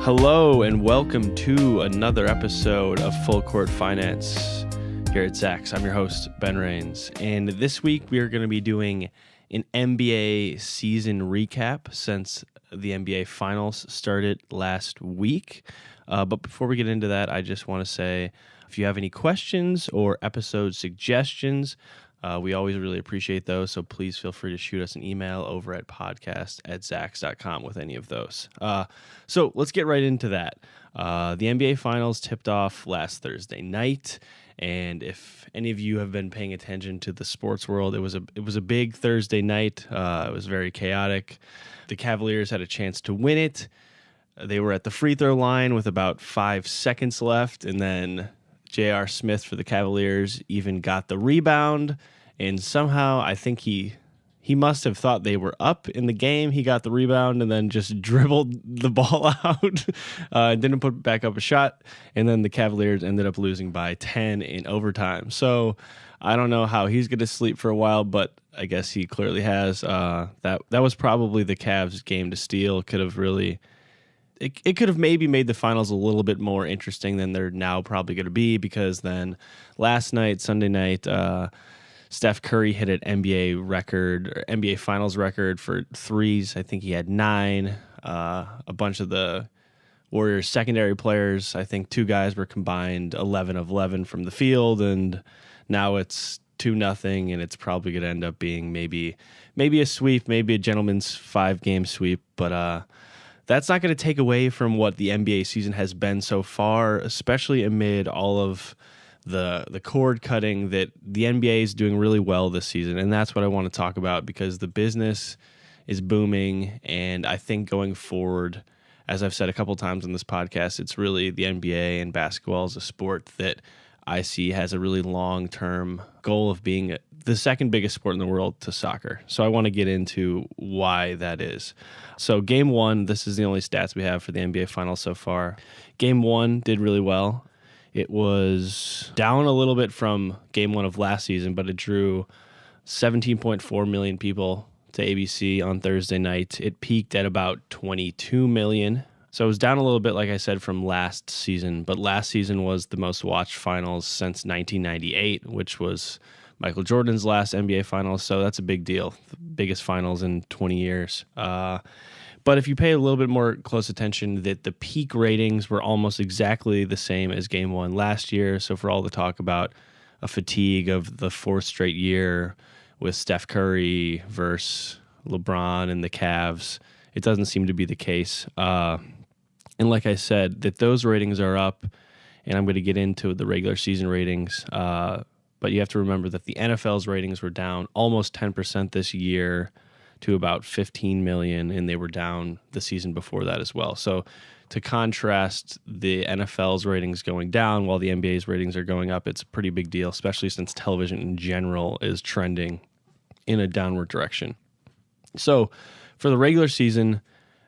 Hello and welcome to another episode of Full Court Finance here at Zacks. I'm your host, Ben Rains, and this week we are going to be doing an NBA season recap since the NBA Finals started last week. But before we get into that, I just want to say if you have any questions or episode suggestions, we always really appreciate those, so please feel free to shoot us an email over at podcast@zacks.com with any of those. So let's get right into that. The NBA Finals tipped off last Thursday night, and if any of you have been paying attention to the sports world, it was a big Thursday night. It was very chaotic. The Cavaliers had a chance to win it. They were at the free throw line with about 5 seconds left, and then J.R. Smith for the Cavaliers even got the rebound, and somehow I think he must have thought they were up in the game. He got the rebound and then just dribbled the ball out, didn't put back up a shot, and then the Cavaliers ended up losing by 10 in overtime. So I don't know how he's going to sleep for a while, but I guess he clearly has. That was probably the Cavs' game to steal. It could have maybe made the finals a little bit more interesting than they're now probably going to be, because then last night, Sunday night, Steph Curry hit an NBA Finals record for threes. I think he had 9. A bunch of the Warriors' secondary players, I think 2 guys were combined 11 of 11 from the field, and now it's 2-0, and it's probably going to end up being maybe a sweep, maybe a gentleman's 5-game sweep, but that's not going to take away from what the NBA season has been so far, especially amid all of the cord cutting that the NBA is doing really well this season. And that's what I want to talk about, because the business is booming. And I think going forward, as I've said a couple times on this podcast, it's really the NBA and basketball as a sport that I see has a really long-term goal of being the second biggest sport in the world to soccer. So I want to get into why that is. So Game 1, this is the only stats we have for the NBA Finals so far. Game 1 did really well. It was down a little bit from Game 1 of last season, but it drew 17.4 million people to ABC on Thursday night. It peaked at about 22 million. So it was down a little bit, like I said, from last season, but last season was the most watched finals since 1998, which was Michael Jordan's last NBA Finals, so that's a big deal, the biggest finals in 20 years. But if you pay a little bit more close attention, that the peak ratings were almost exactly the same as Game 1 last year, so for all the talk about a fatigue of the 4th straight year with Steph Curry versus LeBron and the Cavs, it doesn't seem to be the case. And like I said, that those ratings are up, and I'm going to get into the regular season ratings. But you have to remember that the NFL's ratings were down almost 10% this year to about 15 million, and they were down the season before that as well. So to contrast the NFL's ratings going down while the NBA's ratings are going up, it's a pretty big deal, especially since television in general is trending in a downward direction. So for the regular season,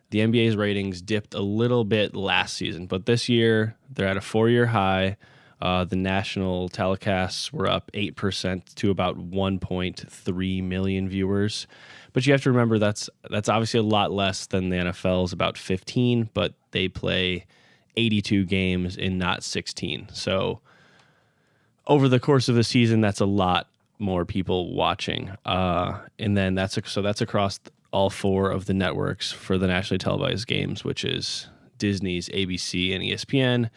the NBA's ratings dipped a little bit last season, but this year they're at a 4-year high. The national telecasts were up 8% to about 1.3 million viewers. But you have to remember that's obviously a lot less than the NFL's about 15, but they play 82 games and not 16. So over the course of the season, that's a lot more people watching. And then that's across all 4 of the networks for the nationally televised games, which is Disney's ABC and ESPN,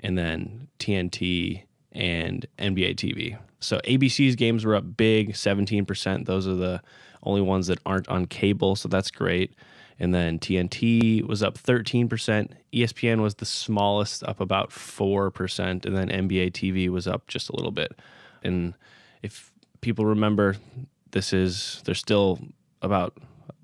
and then TNT and NBA TV. So ABC's games were up big, 17%. Those are the only ones that aren't on cable, so that's great. And then TNT was up 13%. ESPN was the smallest, up about 4%. And then NBA TV was up just a little bit. And if people remember, they're still about,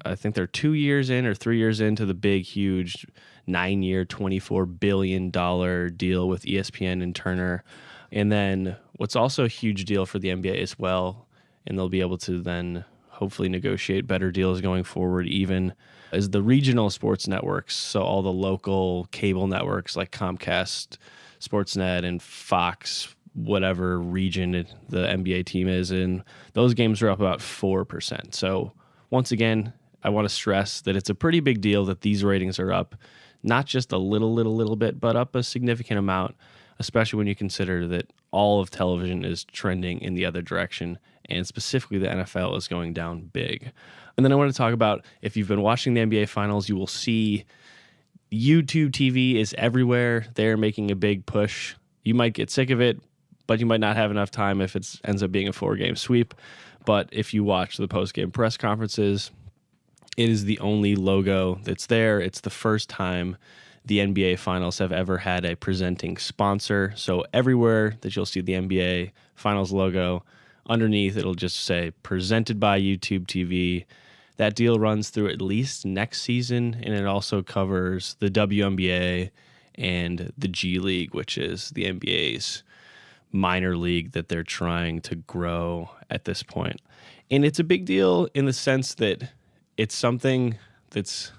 I think they're 2 years in or 3 years into the big, huge 9-year, $24 billion deal with ESPN and Turner. And then what's also a huge deal for the NBA as well, and they'll be able to then hopefully negotiate better deals going forward even, is the regional sports networks. So all the local cable networks like Comcast, Sportsnet, and Fox, whatever region the NBA team is in, those games are up about 4%. So once again, I want to stress that it's a pretty big deal that these ratings are up. not just a little bit, but up a significant amount, especially when you consider that all of television is trending in the other direction, and specifically the NFL is going down big. And then I want to talk about, if you've been watching the NBA Finals, you will see YouTube TV is everywhere. They're making a big push. You might get sick of it, but you might not have enough time if it ends up being a 4-game sweep. But if you watch the post-game press conferences, it is the only logo that's there. It's the first time the NBA Finals have ever had a presenting sponsor. So everywhere that you'll see the NBA Finals logo, underneath it'll just say presented by YouTube TV. That deal runs through at least next season, and it also covers the WNBA and the G League, which is the NBA's minor league that they're trying to grow at this point. And it's a big deal in the sense that it's something that's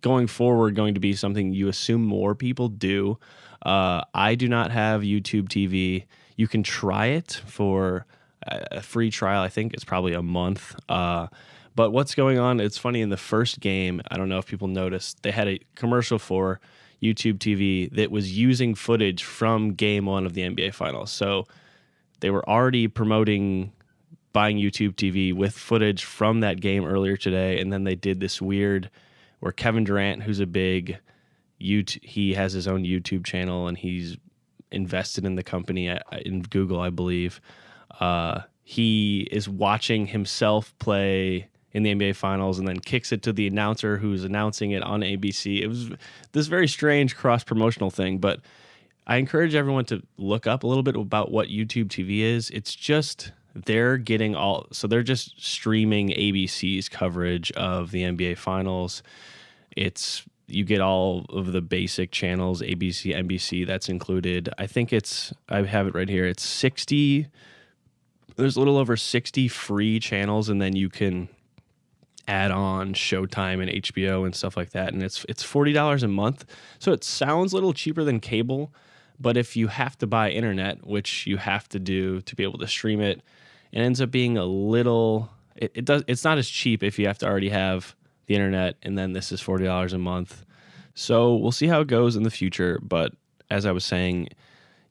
going forward going to be something you assume more people do. I do not have YouTube TV. You can try it for a free trial. I think it's probably a month. But what's going on, it's funny, in the first game, I don't know if people noticed, they had a commercial for YouTube TV that was using footage from game 1 of the NBA Finals. So they were already promoting buying YouTube TV with footage from that game earlier today, and then they did this weird where Kevin Durant, who's a big he has his own YouTube channel, and he's invested in the company in Google, I believe. He is watching himself play in the NBA Finals and then kicks it to the announcer who's announcing it on ABC. It was this very strange cross-promotional thing, but I encourage everyone to look up a little bit about what YouTube TV is. It's just they're just streaming ABC's coverage of the NBA Finals. You get all of the basic channels, ABC, NBC, that's included. I have it right here. It's 60. There's a little over 60 free channels, and then you can add on Showtime and HBO and stuff like that. And it's $40 a month. So it sounds a little cheaper than cable, but if you have to buy internet, which you have to do to be able to stream it, it ends up being it's not as cheap if you have to already have the internet, and then this is $40 a month. So we'll see how it goes in the future. But as I was saying,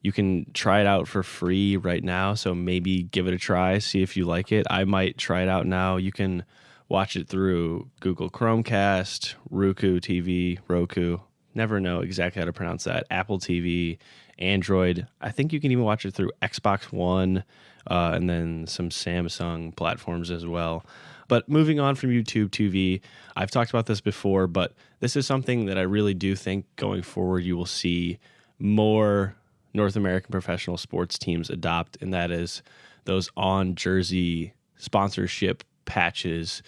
you can try it out for free right now. So maybe give it a try, see if you like it. I might try it out now. You can watch it through Google Chromecast, Roku, never know exactly how to pronounce that, Apple TV, Android. I think you can even watch it through Xbox One, and then some Samsung platforms as well. But moving on from YouTube TV, I've talked about this before, but this is something that I really do think going forward you will see more North American professional sports teams adopt, and that is those on-jersey sponsorship patches.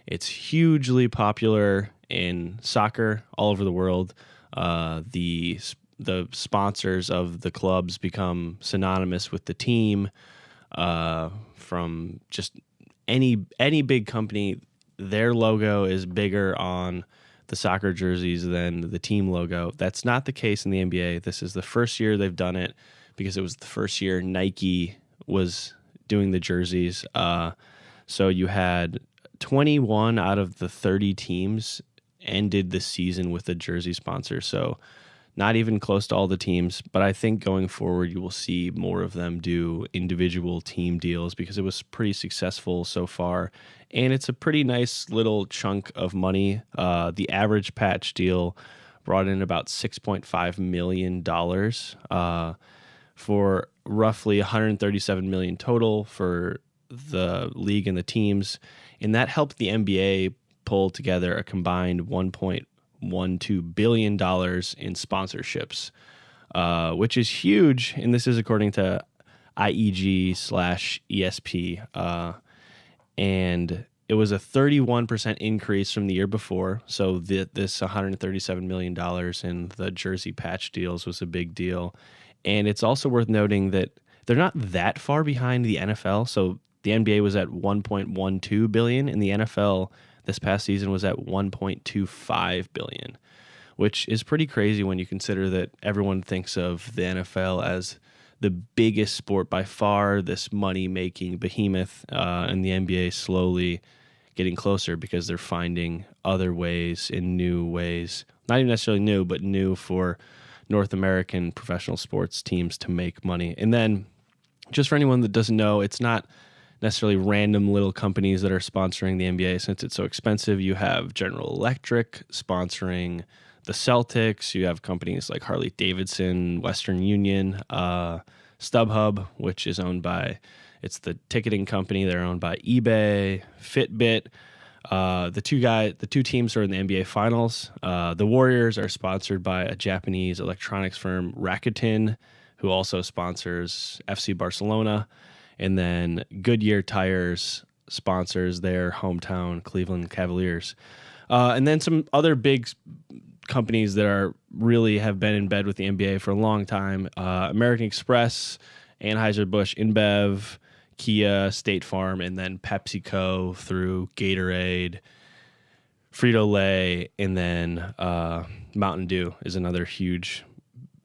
It's hugely popular in soccer all over the world. The sponsors of the clubs become synonymous with the team. From just any big company, their logo is bigger on the soccer jerseys than the team logo. That's not the case in the NBA. This is the first year they've done it because it was the first year Nike was doing the jerseys. So you had 21 out of the 30 teams ended the season with a jersey sponsor. So not even close to all the teams, but I think going forward you will see more of them do individual team deals because it was pretty successful so far, and it's a pretty nice little chunk of money. The average patch deal brought in about $6.5 million for roughly $137 million total for the league and the teams, and that helped the NBA pull together a combined $1.12 billion in sponsorships, which is huge. And this is according to IEG/ESP. And it was a 31% increase from the year before. So this $137 million in the jersey patch deals was a big deal. And it's also worth noting that they're not that far behind the NFL. So the NBA was at $1.12 billion, and the NFL this past season was at $1.25 billion, which is pretty crazy when you consider that everyone thinks of the NFL as the biggest sport by far, this money-making behemoth, and the NBA slowly getting closer because they're finding other ways and new ways, not even necessarily new, but new for North American professional sports teams to make money. And then just for anyone that doesn't know, it's not necessarily random little companies that are sponsoring the NBA. Since it's so expensive, you have General Electric sponsoring the Celtics. You have companies like Harley Davidson, Western Union, StubHub, which is owned by, it's the ticketing company. They're owned by eBay, Fitbit. The two teams are in the NBA Finals. The Warriors are sponsored by a Japanese electronics firm, Rakuten, who also sponsors FC Barcelona. And then Goodyear Tires sponsors their hometown Cleveland Cavaliers. And then some other big companies that are really have been in bed with the NBA for a long time. American Express, Anheuser-Busch InBev, Kia, State Farm, and then PepsiCo through Gatorade, Frito-Lay, and then Mountain Dew is another huge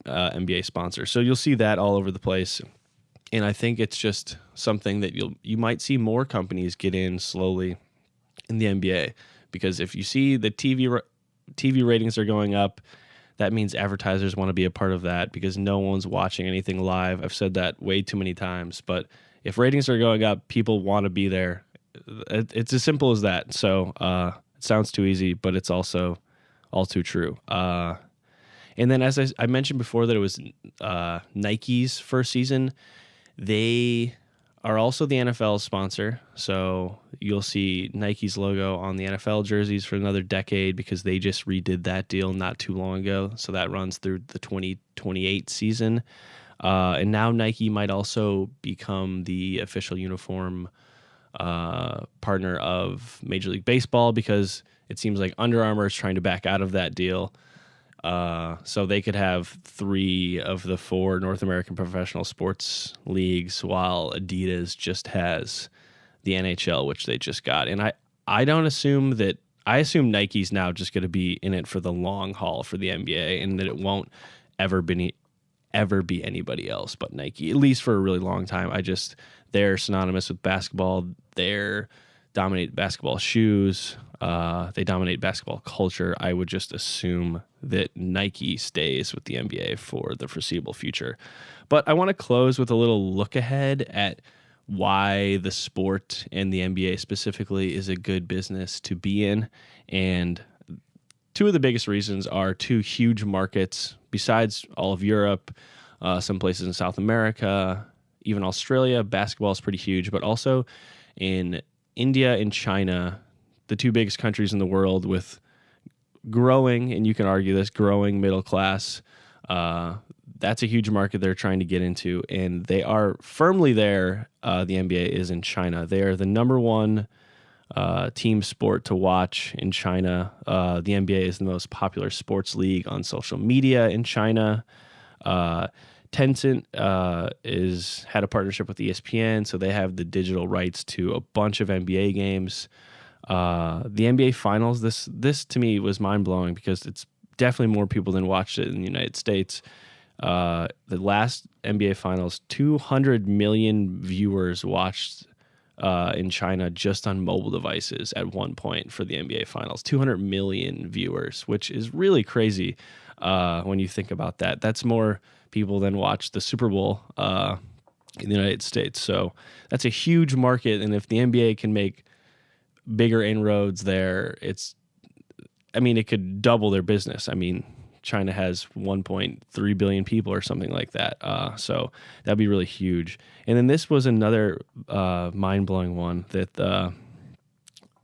NBA sponsor. So you'll see that all over the place. And I think it's just something that you might see more companies get in slowly in the NBA, because if you see the TV ratings are going up, that means advertisers want to be a part of that because no one's watching anything live. I've said that way too many times, but if ratings are going up, people want to be there. It's as simple as that. So it sounds too easy, but it's also all too true. And then as I mentioned before that it was Nike's first season, they are also the NFL sponsor, so you'll see Nike's logo on the NFL jerseys for another decade because they just redid that deal not too long ago, so that runs through the 2028 season. And now Nike might also become the official uniform partner of Major League Baseball because it seems like Under Armour is trying to back out of that deal. So they could have 3 of the 4 North American professional sports leagues, while Adidas just has the NHL, which they just got. And I don't assume that. I assume Nike's now just going to be in it for the long haul for the NBA, and that it won't ever be anybody else but Nike, at least for a really long time. They're synonymous with basketball. They're dominate basketball shoes. They dominate basketball culture. I would just assume that Nike stays with the NBA for the foreseeable future. But I want to close with a little look ahead at why the sport and the NBA specifically is a good business to be in. And 2 of the biggest reasons are 2 huge markets besides all of Europe, some places in South America, even Australia. Basketball is pretty huge, but also in India and China, the 2 biggest countries in the world with growing, and you can argue this, growing middle class. That's a huge market they're trying to get into, and they are firmly there. The NBA is in China. They are the number 1 team sport to watch in China. The NBA is the most popular sports league on social media in China. Tencent had a partnership with ESPN, so they have the digital rights to a bunch of NBA games. The NBA Finals, this to me was mind-blowing because it's definitely more people than watched it in the United States. The last NBA Finals, 200 million viewers watched in China just on mobile devices at one point for the NBA Finals. 200 million viewers, which is really crazy when you think about that. That's more people than watch the Super Bowl in the United States. So that's a huge market, and if the NBA can make bigger inroads there, it could double their business. I mean, China has 1.3 billion people or something like that. So that'd be really huge. And then this was another mind-blowing one that the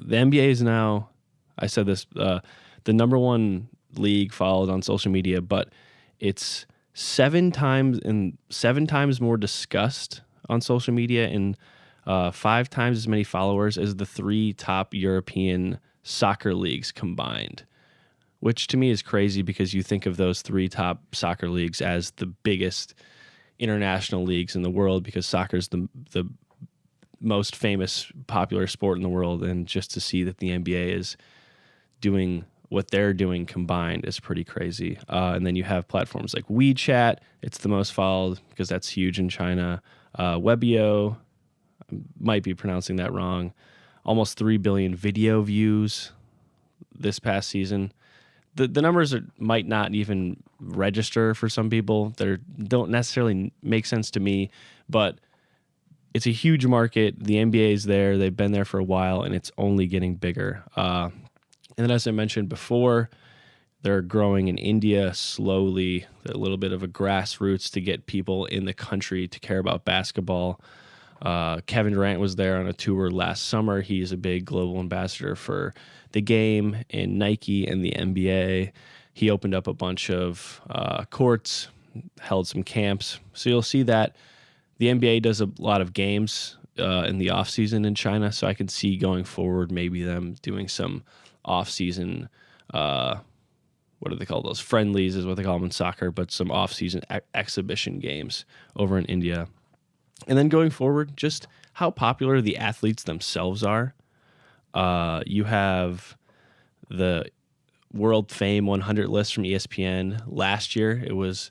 NBA is now, I said this, the number 1 league followed on social media, but it's 7 times more discussed on social media and 5 times as many followers as the 3 top European soccer leagues combined, which to me is crazy because you think of those 3 top soccer leagues as the biggest international leagues in the world because soccer is the most famous popular sport in the world, and just to see that the NBA is doing what they're doing combined is pretty crazy. And then you have platforms like WeChat. It's the most followed because that's huge in China. Webio, might be pronouncing that wrong, almost 3 billion video views this past season. The numbers might not even register for some people. They don't necessarily make sense to me, but it's a huge market. The NBA is there. They've been there for a while, and it's only getting bigger. And then, as I mentioned before, they're growing in India slowly, a little bit of a grassroots to get people in the country to care about basketball. Kevin Durant was there on a tour last summer. He's a big global ambassador for the game and Nike and the NBA. He opened up a bunch of courts, held some camps. So you'll see that the NBA does a lot of games in the offseason in China. So I can see going forward maybe them doing some offseason, what do they call those? Friendlies is what they call them in soccer, but some offseason exhibition games over in India. And then going forward, just how popular the athletes themselves are. You have the World Fame 100 list from ESPN. Last year, it was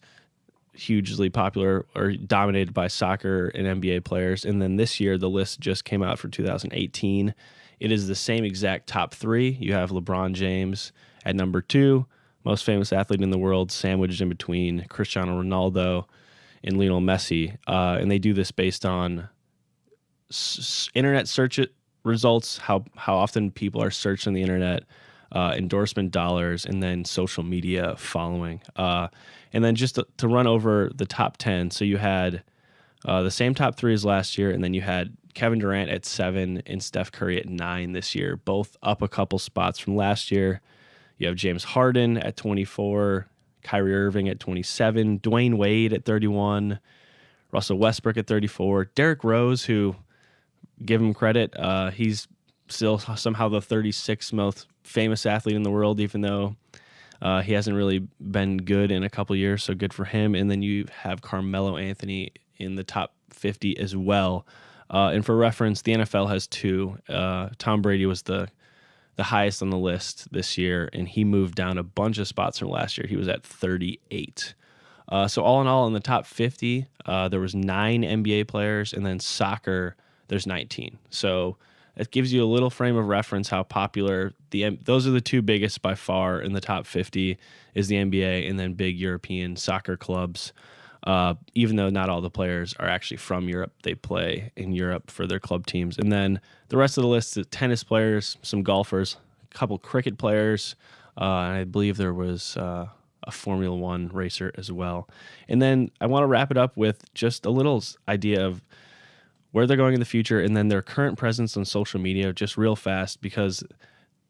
hugely popular or dominated by soccer and NBA players. And then this year, the list just came out for 2018. It is the same exact top three. You have LeBron James at number 2, most famous athlete in the world, sandwiched in between Cristiano Ronaldo and Lionel Messi. And they do this based on internet search results, how often people are searching the internet, endorsement dollars, and then social media following. And then just to run over the top 10, so you had the same top 3 as last year, and then you had Kevin Durant at 7 and Steph Curry at 9 this year, both up a couple spots from last year. You have James Harden at 24, Kyrie Irving at 27, Dwayne Wade at 31, Russell Westbrook at 34, Derrick Rose, who, give him credit, he's still somehow the 36th most famous athlete in the world, even though he hasn't really been good in a couple years, so good for him. And then you have Carmelo Anthony in the top 50 as well. And for reference, the NFL has 2. Tom Brady was the highest on the list this year, and he moved down a bunch of spots from last year. He was at 38. So all in all, in the top 50, there was 9 NBA players, and then soccer, there's 19. So it gives you a little frame of reference how popular those are the 2 biggest by far in the top 50 is the NBA and then big European soccer clubs. Even though not all the players are actually from Europe, they play in Europe for their club teams. And then the rest of the list is tennis players, some golfers, a couple cricket players, and I believe there was a Formula One racer as well. And then I want to wrap it up with just a little idea of where they're going in the future and then their current presence on social media just real fast, because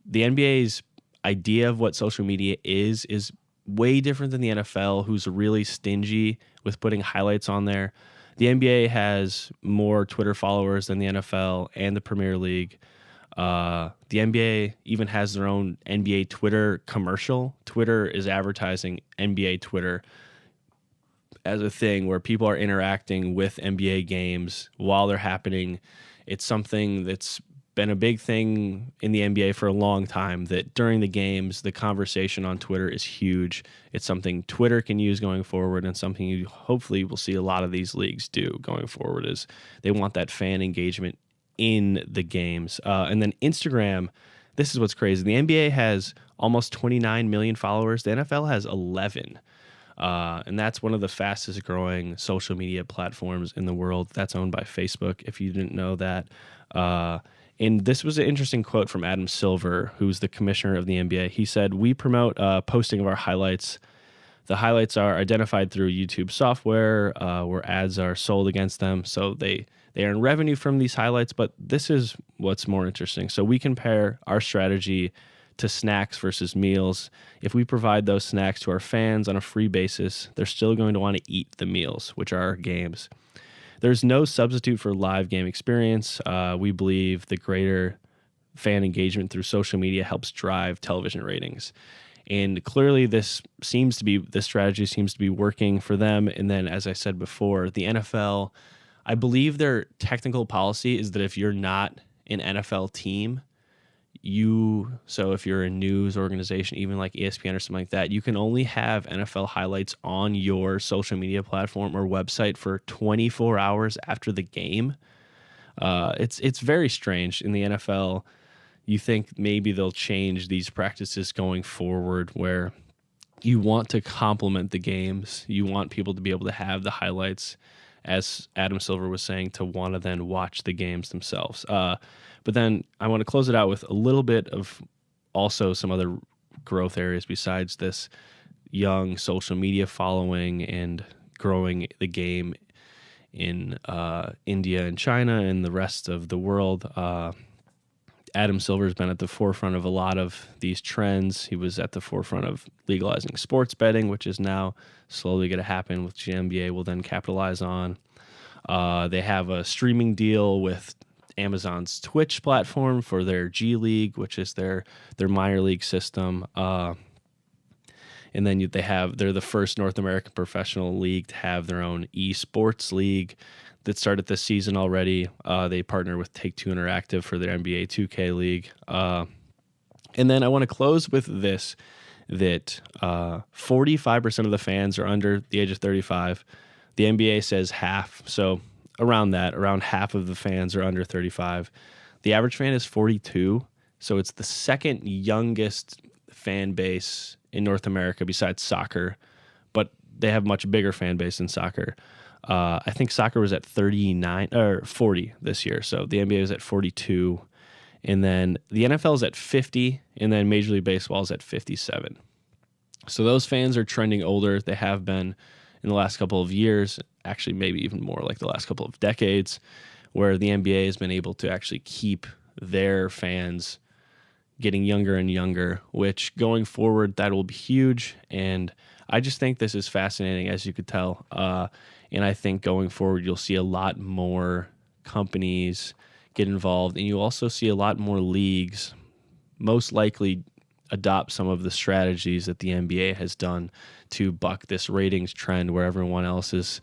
the NBA's idea of what social media is way different than the NFL, who's really stingy with putting highlights on there. The NBA has more Twitter followers than the NFL and the Premier League. The NBA even has their own NBA Twitter commercial. Twitter is advertising NBA Twitter as a thing where people are interacting with NBA games while they're happening. It's something that's been a big thing in the NBA for a long time, that during the games, the conversation on Twitter is huge. It's something Twitter can use going forward, and something you hopefully will see a lot of these leagues do going forward is they want that fan engagement in the games. And then Instagram, this is what's crazy. The NBA has almost 29 million followers. The NFL has 11. And that's one of the fastest growing social media platforms in the world. That's owned by Facebook, if you didn't know that. And this was an interesting quote from Adam Silver, who's the commissioner of the NBA. He said, "We promote posting of our highlights. The highlights are identified through YouTube software where ads are sold against them. So they earn revenue from these highlights. But this is what's more interesting. So we compare our strategy to snacks versus meals. If we provide those snacks to our fans on a free basis, they're still going to want to eat the meals, which are our games. There's no substitute for live game experience. We believe the greater fan engagement through social media helps drive television ratings." And clearly this strategy seems to be working for them. And then, as I said before, the NFL, I believe their technical policy is that if you're not an NFL team, so if you're a news organization, even like ESPN or something like that, you can only have NFL highlights on your social media platform or website for 24 hours after the game. It's very strange in the NFL. You think maybe they'll change these practices going forward where you want to complement the games. You want people to be able to have the highlights, as Adam Silver was saying, to want to then watch the games themselves. But then I want to close it out with a little bit of also some other growth areas besides this young social media following and growing the game in India and China and the rest of the world. Adam Silver's been at the forefront of a lot of these trends. He was at the forefront of legalizing sports betting, which is now slowly going to happen, which the NBA will then capitalize on. They have a streaming deal with Amazon's Twitch platform for their G League, which is their minor league system. And then they're the first North American professional league to have their own esports league that started this season already. They partner with Take-Two Interactive for their NBA 2K league. And then I want to close with this, that 45% of the fans are under the age of 35. The NBA says half. So around half of the fans are under 35. The average fan is 42. So it's the second youngest fan base in North America besides soccer, but they have much bigger fan base than soccer. I think soccer was at 39 or 40 this year. So the NBA was at 42. And then the NFL is at 50. And then Major League Baseball is at 57. So those fans are trending older. They have been in the last couple of years, actually maybe even more like the last couple of decades, where the NBA has been able to actually keep their fans getting younger and younger, which going forward, that will be huge. And I just think this is fascinating, as you could tell. And I think going forward, you'll see a lot more companies get involved, and you'll also see a lot more leagues most likely adopt some of the strategies that the NBA has done to buck this ratings trend where everyone else is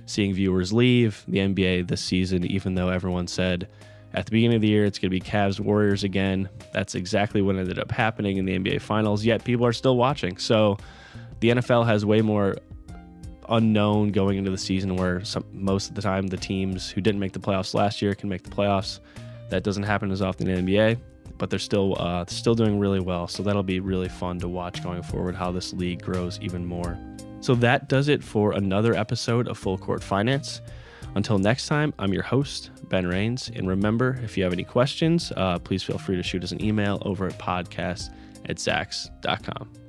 seeing viewers leave. The NBA this season, even though everyone said at the beginning of the year it's going to be Cavs Warriors again, that's exactly what ended up happening in the NBA Finals, yet people are still watching. So the NFL has way more unknown going into the season, where most of the time the teams who didn't make the playoffs last year can make the playoffs. That doesn't happen as often in the NBA, but they're still doing really well. So that'll be really fun to watch going forward, how this league grows even more. So that does it for another episode of Full Court Finance. Until next time, I'm your host, Ben Rains. And remember, if you have any questions, please feel free to shoot us an email over at podcast@zacks.com.